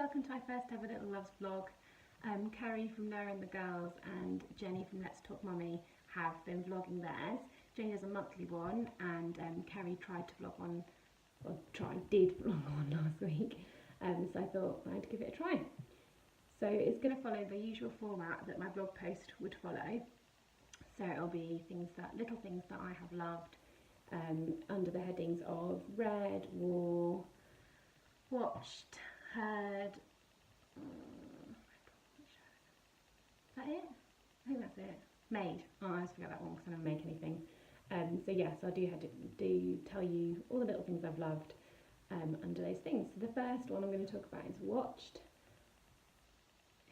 welcome to my first ever Little Loves vlog. Kerry from Noah and the Girls and Jenny from Let's Talk Mummy have been vlogging theirs. Jenny does a monthly one and Kerry tried to vlog one, or did vlog one last week, so I thought I'd give it a try. So it's going to follow the usual format that my blog post would follow. So it'll be little things that I have loved, under the headings of read, wore, watched, heard. Is that it? I think that's it. Made. Oh, I always forget that one because I don't make anything. So yes, I do tell you all the little things I've loved under those things. So the first one I'm going to talk about is watched.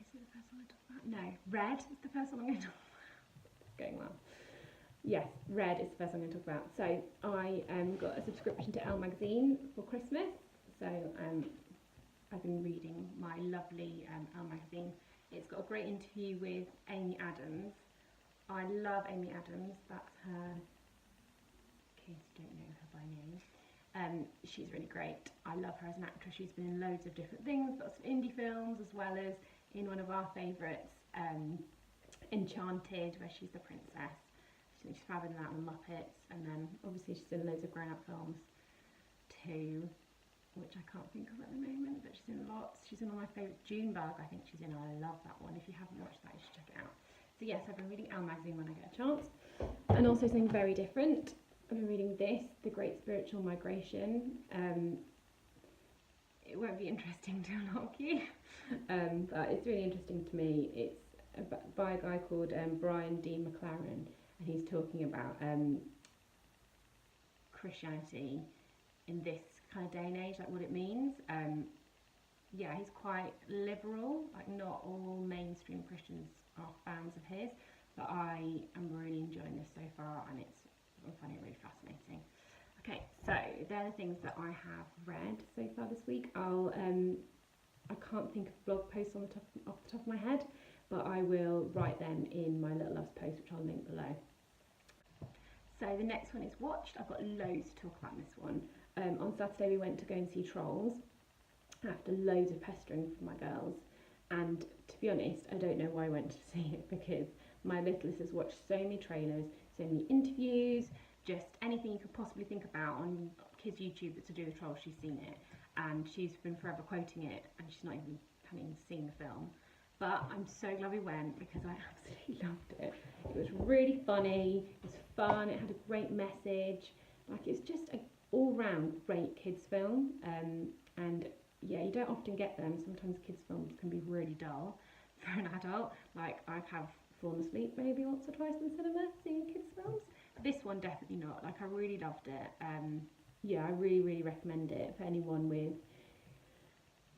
Is it the first one I talk about? No, read is the first one I'm going to talk about. It's going well. Yes, read is the first one I'm going to talk about. So I got a subscription to Elle magazine for Christmas. So I've been reading my lovely Elle magazine. It's got a great interview with Amy Adams. I love Amy Adams. That's her, in case you don't know her by name. She's really great. I love her as an actress. She's been in loads of different things, lots of indie films, as well as in one of our favourites, Enchanted, where she's the princess. She's fab in that, and the Muppets, and then obviously she's in loads of grown-up films too, which I can't think of at the moment, but she's in lots. She's in one of my favourites, Junebug, I think she's in. I love that one. If you haven't watched that, you should check it out. So yes, I've been reading Elle magazine when I get a chance. And also something very different, I've been reading this, The Great Spiritual Migration. It won't be interesting to a lot of you, but it's really interesting to me. It's by a guy called Brian D. McLaren, and he's talking about Christianity in this kind of day and age, like what it means. Yeah, he's quite liberal, like not all mainstream Christians are fans of his, but I am really enjoying this so far, and I'm finding it really fascinating. Okay, so they're the things that I have read so far this week. I can't think of blog posts off the top of my head, but I will write them in my Little Loves post, which I'll link below. So the next one is watched. I've got loads to talk about in this one. On Saturday we went to go and see Trolls after loads of pestering from my girls, and to be honest, I don't know why I went to see it, because my littlest has watched so many trailers, so many interviews, just anything you could possibly think about on kids' YouTube that's to do with Trolls. She's seen it, and she's been forever quoting it, and she's not even having seen the film. But I'm so glad we went, because I absolutely loved it. It was really funny, it was fun, it had a great message, like it's just an all-round great kids film. And yeah, you don't often get them. Sometimes kids films can be really dull for an adult. Like I've fallen asleep maybe once or twice in the cinema seeing kids films. This one definitely not. Like I really loved it. Yeah, I really recommend it for anyone with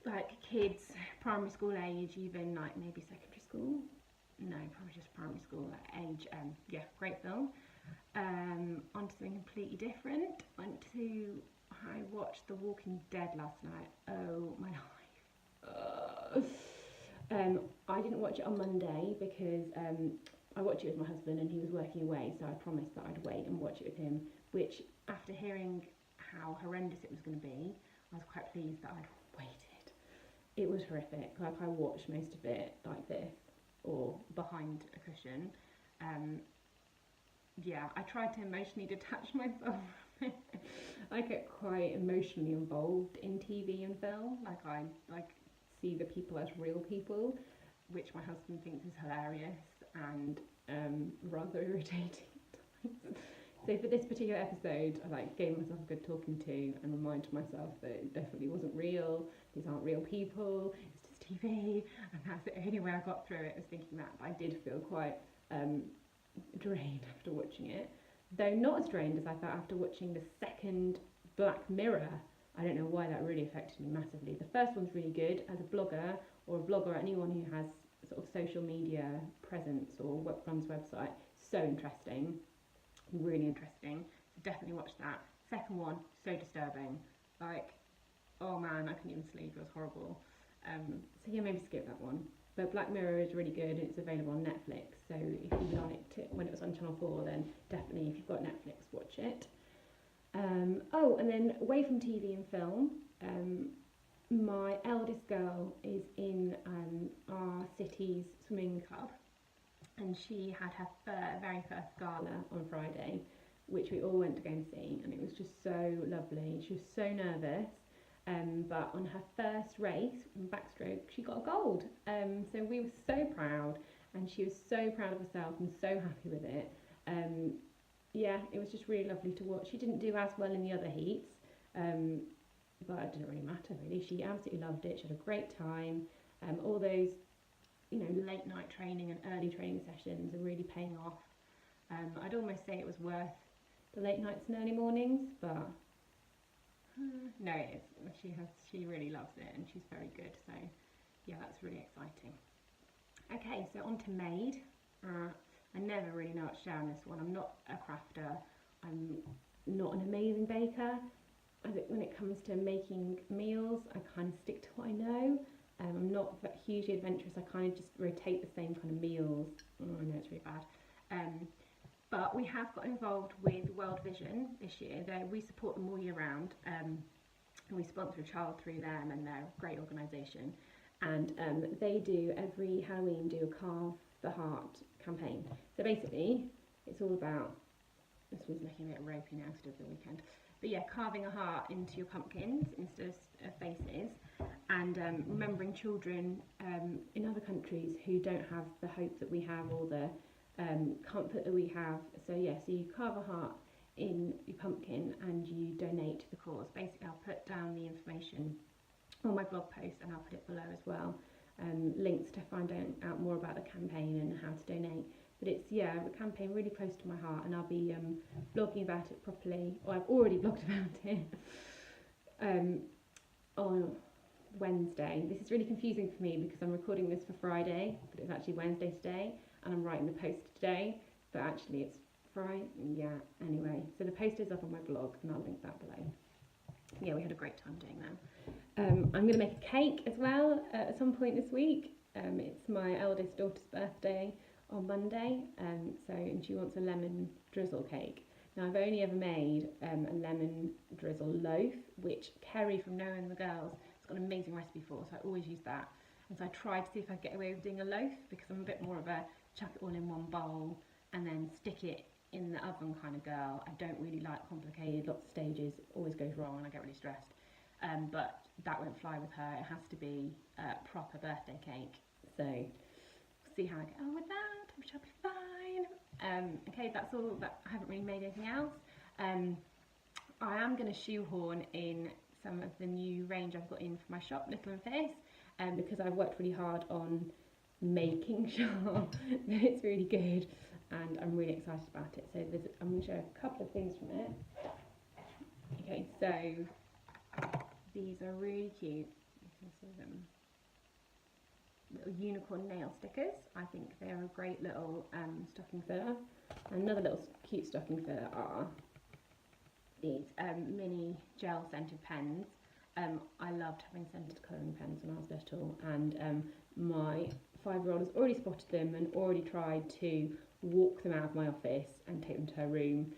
like kids, primary school age, even like maybe secondary school. No, probably just primary school age. Yeah, great film. On to something completely different. I watched The Walking Dead last night. Oh my life. I didn't watch it on Monday because I watched it with my husband and he was working away, so I promised that I'd wait and watch it with him, which after hearing how horrendous it was going to be, I was quite pleased that I'd waited. It was horrific. Like I watched most of it like this or behind a cushion. Yeah, I tried to emotionally detach myself from it. I get quite emotionally involved in TV and film. Like I see the people as real people, which my husband thinks is hilarious and rather irritating. So for this particular episode, I gave myself a good talking to and reminded myself that it definitely wasn't real. These aren't real people. It's just TV, and that's the only way I got through it, was thinking that. But I did feel quite drained after watching it, though not as drained as I felt after watching the second Black Mirror. I don't know why that really affected me massively. The first one's really good. As a blogger or a blogger, anyone who has sort of social media presence or runs website, so interesting, really interesting. So definitely watch that. Second one, so disturbing. Like, oh man, I couldn't even sleep. It was horrible. So yeah, maybe skip that one. But Black Mirror is really good, and it's available on Netflix, so if you liked it when it was on Channel 4, then definitely, if you've got Netflix, watch it. Oh, and then away from TV and film, my eldest girl Tees Swimming Club, and she had her very first gala on Friday, which we all went to go and see, and it was just so lovely. She was so nervous, but on her first race in backstroke, she got a gold. So we were so proud, and she was so proud of herself and so happy with it. Yeah, it was just really lovely to watch. She didn't do as well in the other heats, but it didn't really matter really. She absolutely loved it. She had a great time. All those, late night training and early training sessions are really paying off. I'd almost say it was worth the late nights and early mornings, but no, it is. She really loves it, and she's very good. So yeah, that's really exciting. Okay, so on to Made. I never really know what to share on this one. I'm not a crafter. I'm not an amazing baker. I think when it comes to making meals, I kind of stick to what I know. I'm not hugely adventurous. I kind of just rotate the same kind of meals. Oh, I know it's really bad. But we have got involved with World Vision this year. We support them all year round. And we sponsor a child through them, and they're a great organisation. And they do, every Halloween, do a Carve the Heart campaign. So basically, it's all about, this one's looking a bit ropey now because of the weekend. But yeah, carving a heart into your pumpkins instead of faces, and remembering children in other countries who don't have the hope that we have, or the comfort that we have. So yeah, so you carve a heart in your pumpkin and you donate to the cause. Basically, I'll put down the information on my blog post, and I'll put it below as well. Links to find out more about the campaign and how to donate. But it's, yeah, a campaign really close to my heart, and I'll be blogging about it properly, or I've already blogged about it on Wednesday. This is really confusing for me because I'm recording this for Friday, but it's actually Wednesday today, and I'm writing the post today, but actually it's Friday. Yeah, anyway, so the post is up on my blog, and I'll link that below. Yeah, we had a great time doing that. I'm going to make a cake as well at some point this week. It's my eldest daughter's birthday on Monday, and she wants a lemon drizzle cake. Now, I've only ever made a lemon drizzle loaf, which Kerry from Knowing the Girls has got an amazing recipe for, so I always use that. And so I tried to see if I could get away with doing a loaf, because I'm a bit more of a chuck it all in one bowl and then stick it in the oven kind of girl. I don't really like complicated, lots of stages, always goes wrong and I get really stressed. But that won't fly with her. It has to be a proper birthday cake. So we'll see how I get on with that. I'm sure I'll be fine. Okay, that's all. I haven't really made anything else. I am going to shoehorn in some of the new range I've got in for my shop, Little and Fierce, because I've worked really hard on making sure that it's really good, and I'm really excited about it. So I'm going to show a couple of things from it. Okay, so these are really cute. You can see them. Little unicorn nail stickers. I think they're a great little stocking filler. Another little cute stocking filler are these mini gel scented pens. I loved having scented colouring pens when I was little, and my 5-year-old has already spotted them and already tried to walk them out of my office and take them to her room.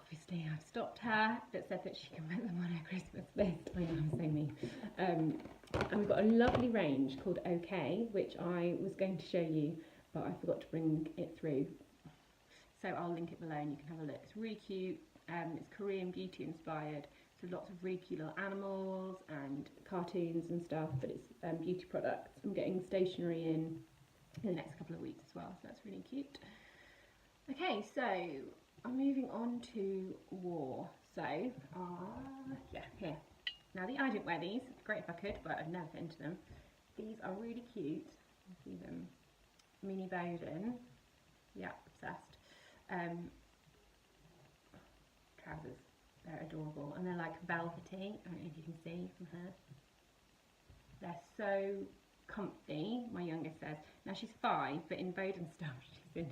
Obviously, I've stopped her, but said that she can put them on her Christmas list. I know, I'm so mean. And we've got a lovely range called OK, which I was going to show you, but I forgot to bring it through. So I'll link it below and you can have a look. It's really cute. It's Korean beauty inspired. So lots of really cute little animals and cartoons and stuff, but it's beauty products. I'm getting stationery in the next couple of weeks as well, so that's really cute. Okay, so I'm moving on to War. So, yeah, here. Now, I didn't wear these. It's great if I could, but I'd never fit into them. These are really cute. You see them. Mini Bowden. Yeah, obsessed. Trousers. They're adorable. And they're like velvety. I don't know if you can see from here. They're so comfy, my youngest says. Now, she's 5, but in Bowden stuff, she's in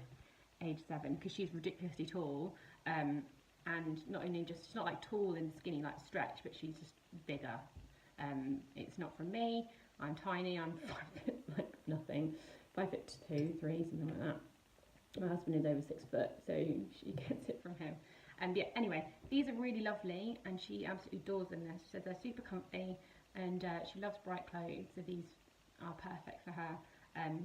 age 7, because she's ridiculously tall, and not only just, she's not like tall and skinny like Stretch, but she's just bigger. It's not from me. I'm tiny. I'm 5 foot like nothing, 5'2", 3", something like that. My husband is over 6 foot, so she gets it from him. And yeah, anyway, these are really lovely, and she absolutely adores them. She says they're super comfy, and she loves bright clothes, so these are perfect for her.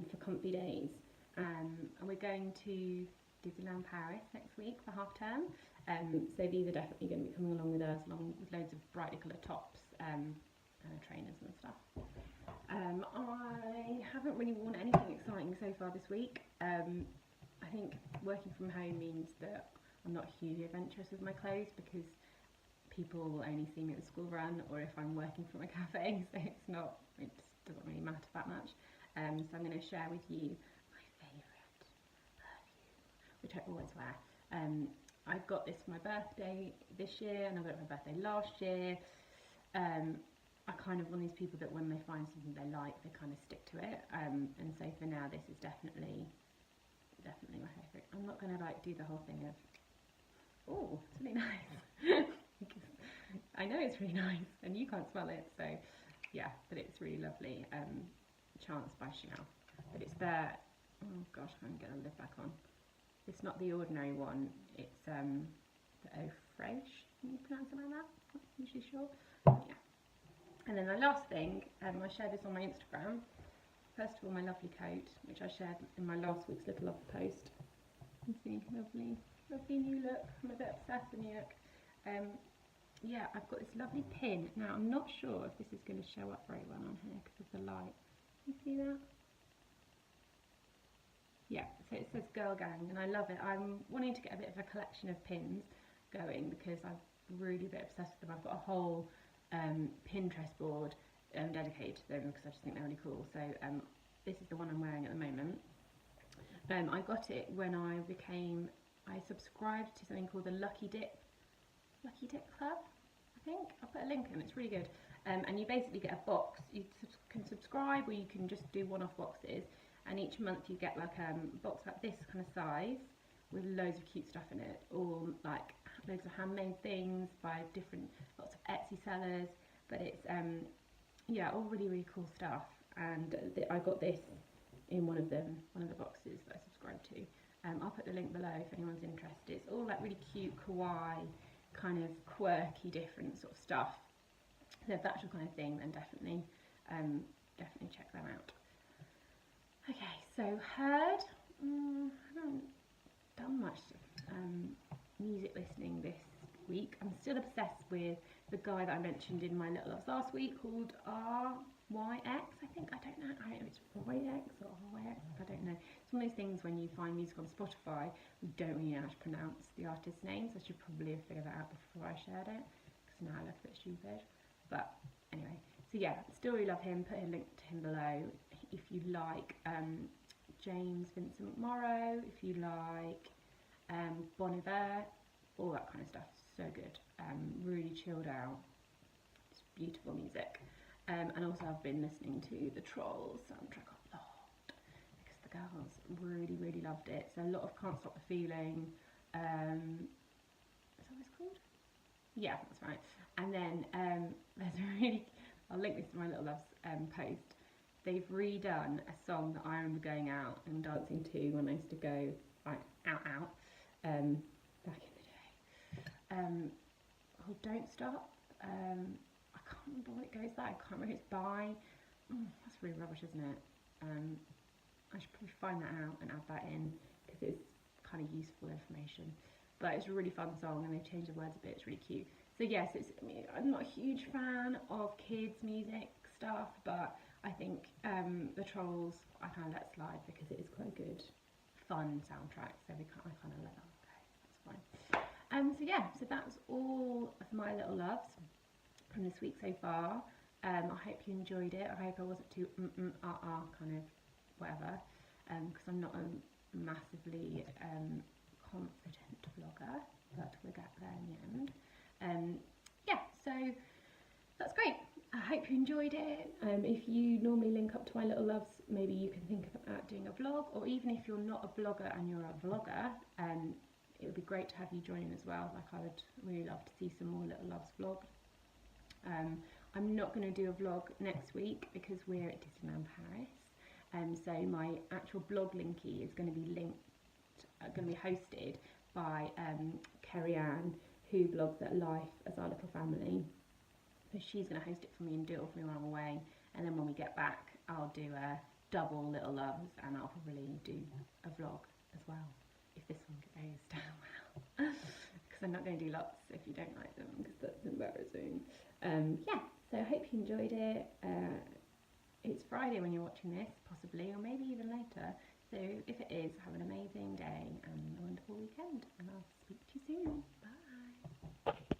for Comfy Days. And we're going to Disneyland Paris next week for half term. So these are definitely going to be coming along with us, along with loads of brightly coloured tops and trainers and stuff. I haven't really worn anything exciting so far this week. I think working from home means that I'm not hugely adventurous with my clothes because people will only see me at the school run or if I'm working from a cafe, so it doesn't really matter that much. So I'm going to share with you my favourite perfume, which I always wear. I got this for my birthday this year and I got it for my birthday last year. I kind of one of these people that when they find something they like, they kind of stick to it. And so for now, this is definitely my favourite. I'm not going to like do the whole thing of, oh, it's really nice. I know it's really nice and you can't smell it, so yeah, but it's really lovely. Chance by Chanel, but it's their, oh gosh, I'm going to lid back on. It's not the ordinary one, it's the Eau Fraiche, can you pronounce it like that? I'm not usually sure. Yeah. And then the last thing, I shared this on my Instagram. First of all, my lovely coat, which I shared in my last week's Little Love post. You see, lovely new look. I'm a bit obsessed with new look. Yeah, I've got this lovely pin. Now, I'm not sure if this is going to show up very well on here because of the light. You see that? Yeah, so it says Girl Gang, and I love it. I'm wanting to get a bit of a collection of pins going because I'm really a bit obsessed with them. I've got a whole Pinterest board dedicated to them because I just think they're really cool. So this is the one I'm wearing at the moment. I got it when I subscribed to something called the Lucky Dip Club, I think. I'll put a link in, it's really good. And you basically get a box. You can subscribe or you can just do one-off boxes, and each month you get like a box like this kind of size with loads of cute stuff in it, or like loads of handmade things by lots of Etsy sellers, but it's yeah, all really cool stuff. And I got this in one of the boxes that I subscribed to. I'll put the link below if anyone's interested. It's all like really cute, kawaii, kind of quirky, different sort of stuff. So if that's your kind of thing, then definitely check them out. Okay, so heard. I haven't done much music listening this week. I'm still obsessed with the guy that I mentioned in my Little Loves last week called RYX, I think. I don't know if it's RYX or RYX, I don't know. It's one of those things when you find music on Spotify, you don't really know how to pronounce the artist's names. I should probably have figured that out before I shared it, because now I look a bit stupid. But anyway, so yeah, still really love him. Put a link to him below if you like James Vincent Morrow, if you like Bon Iver, all that kind of stuff. So good, really chilled out, it's beautiful music. And also I've been listening to the Trolls soundtrack a lot because the girls really loved it. So a lot of Can't Stop the Feeling, is that what it's called? Yeah, that's right. And then there's a really, I'll link this to my Little Loves post. They've redone a song that I remember going out and dancing to when I used to go like out back in the day. Oh, Don't Stop. I can't remember what it goes like. I can't remember who it's by. That's really rubbish, isn't it? I should probably find that out and add that in because it's kind of useful information. But it's a really fun song and they've changed the words a bit. It's really cute. So yes, I'm not a huge fan of kids music stuff, but I think the Trolls I kind of let slide because it is quite a good, fun soundtrack. So I kind of let that go. That's fine. So yeah, so that was all of my Little Loves from this week so far. I hope you enjoyed it. I hope I wasn't too kind of whatever, because I'm not a massively confident vlogger, but we'll get there in the end. Yeah, so that's great. I hope you enjoyed it. If you normally link up to my Little Loves, maybe you can think about doing a vlog, or even if you're not a blogger and you're a vlogger, it would be great to have you join as well. Like, I would really love to see some more Little Loves vlogs. I'm not going to do a vlog next week because we're at Disneyland Paris, so my actual blog linky is going to be hosted by Kerry Ann, who blogs at Life as Our Little Family. So she's going to host it for me and do it for me while I'm away, and then when we get back I'll do double Little Loves, and I'll probably do a vlog as well if this one goes down well. Because I'm not going to do lots if you don't like them, because that's embarrassing. Yeah, so I hope you enjoyed it. It's Friday when you're watching this, possibly, or maybe even later. So if it is, have an amazing day and a wonderful weekend, and I'll speak to you soon.